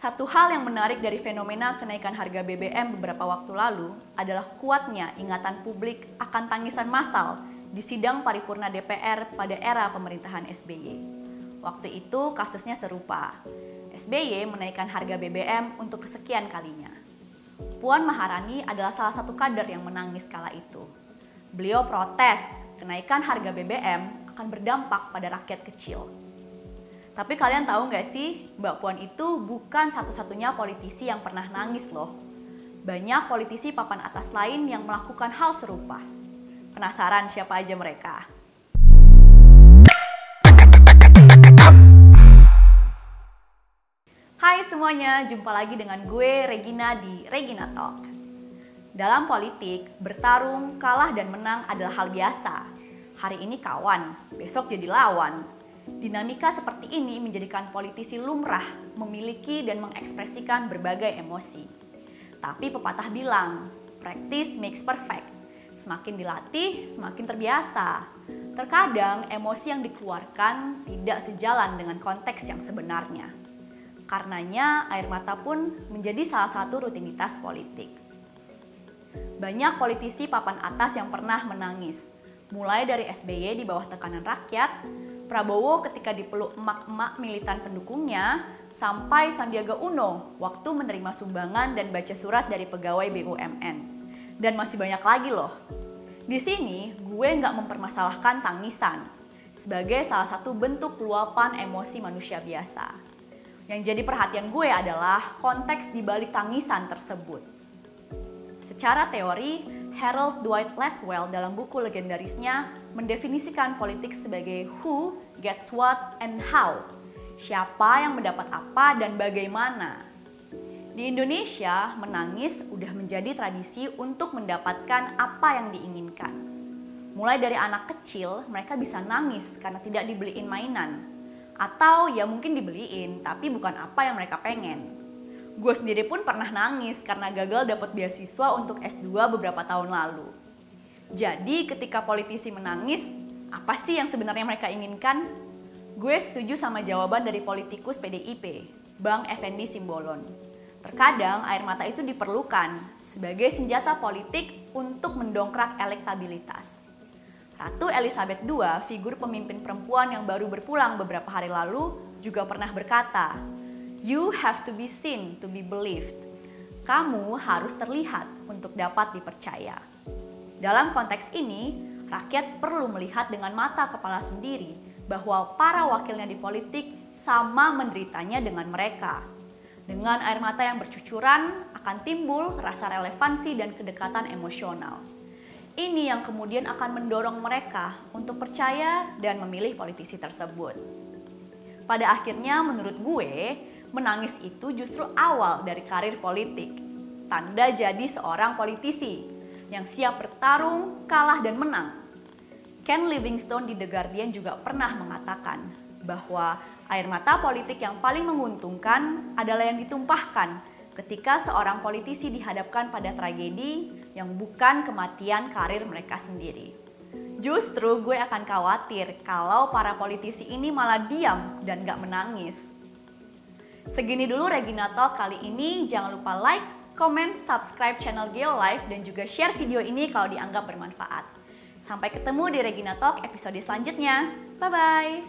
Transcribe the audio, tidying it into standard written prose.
Satu hal yang menarik dari fenomena kenaikan harga BBM beberapa waktu lalu adalah kuatnya ingatan publik akan tangisan massal di sidang paripurna DPR pada era pemerintahan SBY. Waktu itu kasusnya serupa. SBY menaikkan harga BBM untuk kesekian kalinya. Puan Maharani adalah salah satu kader yang menangis kala itu. Beliau protes kenaikan harga BBM akan berdampak pada rakyat kecil. Tapi kalian tahu nggak sih, Mbak Puan itu bukan satu-satunya politisi yang pernah nangis loh. Banyak politisi papan atas lain yang melakukan hal serupa. Penasaran siapa aja mereka? Hai semuanya, jumpa lagi dengan gue Regina di Regina Talk. Dalam politik, bertarung, kalah dan menang adalah hal biasa. Hari ini kawan, besok jadi lawan. Dinamika seperti ini menjadikan politisi lumrah memiliki dan mengekspresikan berbagai emosi. Tapi pepatah bilang, practice makes perfect. Semakin dilatih, semakin terbiasa. Terkadang emosi yang dikeluarkan tidak sejalan dengan konteks yang sebenarnya. Karenanya air mata pun menjadi salah satu rutinitas politik. Banyak politisi papan atas yang pernah menangis, mulai dari SBY di bawah tekanan rakyat, Prabowo ketika dipeluk emak-emak militan pendukungnya, sampai Sandiaga Uno waktu menerima sumbangan dan baca surat dari pegawai BUMN. Dan masih banyak lagi loh. Di sini gue nggak mempermasalahkan tangisan sebagai salah satu bentuk luapan emosi manusia biasa. Yang jadi perhatian gue adalah konteks di balik tangisan tersebut. Secara teori, Harold Dwight Laswell dalam buku legendarisnya mendefinisikan politik sebagai who gets what and how. Siapa yang mendapat apa dan bagaimana. Di Indonesia, menangis udah menjadi tradisi untuk mendapatkan apa yang diinginkan. Mulai dari anak kecil, mereka bisa nangis karena tidak dibeliin mainan. Atau ya mungkin dibeliin, tapi bukan apa yang mereka pengen. Gue sendiri pun pernah nangis karena gagal dapat beasiswa untuk S2 beberapa tahun lalu. Jadi ketika politisi menangis, apa sih yang sebenarnya mereka inginkan? Gue setuju sama jawaban dari politikus PDIP, Bang Effendi Simbolon. Terkadang air mata itu diperlukan sebagai senjata politik untuk mendongkrak elektabilitas. Ratu Elizabeth II, figur pemimpin perempuan yang baru berpulang beberapa hari lalu, juga pernah berkata, "You have to be seen to be believed." Kamu harus terlihat untuk dapat dipercaya. Dalam konteks ini, rakyat perlu melihat dengan mata kepala sendiri bahwa para wakilnya di politik sama menderitanya dengan mereka. Dengan air mata yang bercucuran akan timbul rasa relevansi dan kedekatan emosional. Ini yang kemudian akan mendorong mereka untuk percaya dan memilih politisi tersebut. Pada akhirnya menurut gue, menangis itu justru awal dari karir politik. Tanda jadi seorang politisi yang siap bertarung, kalah dan menang. Ken Livingstone di The Guardian juga pernah mengatakan bahwa air mata politik yang paling menguntungkan adalah yang ditumpahkan ketika seorang politisi dihadapkan pada tragedi yang bukan kematian karir mereka sendiri. Justru gue akan khawatir kalau para politisi ini malah diam dan gak menangis. Segini dulu Regina Talk kali ini. Jangan lupa like, komen, subscribe channel Geolife dan juga share video ini kalau dianggap bermanfaat. Sampai ketemu di Regina Talk episode selanjutnya. Bye-bye!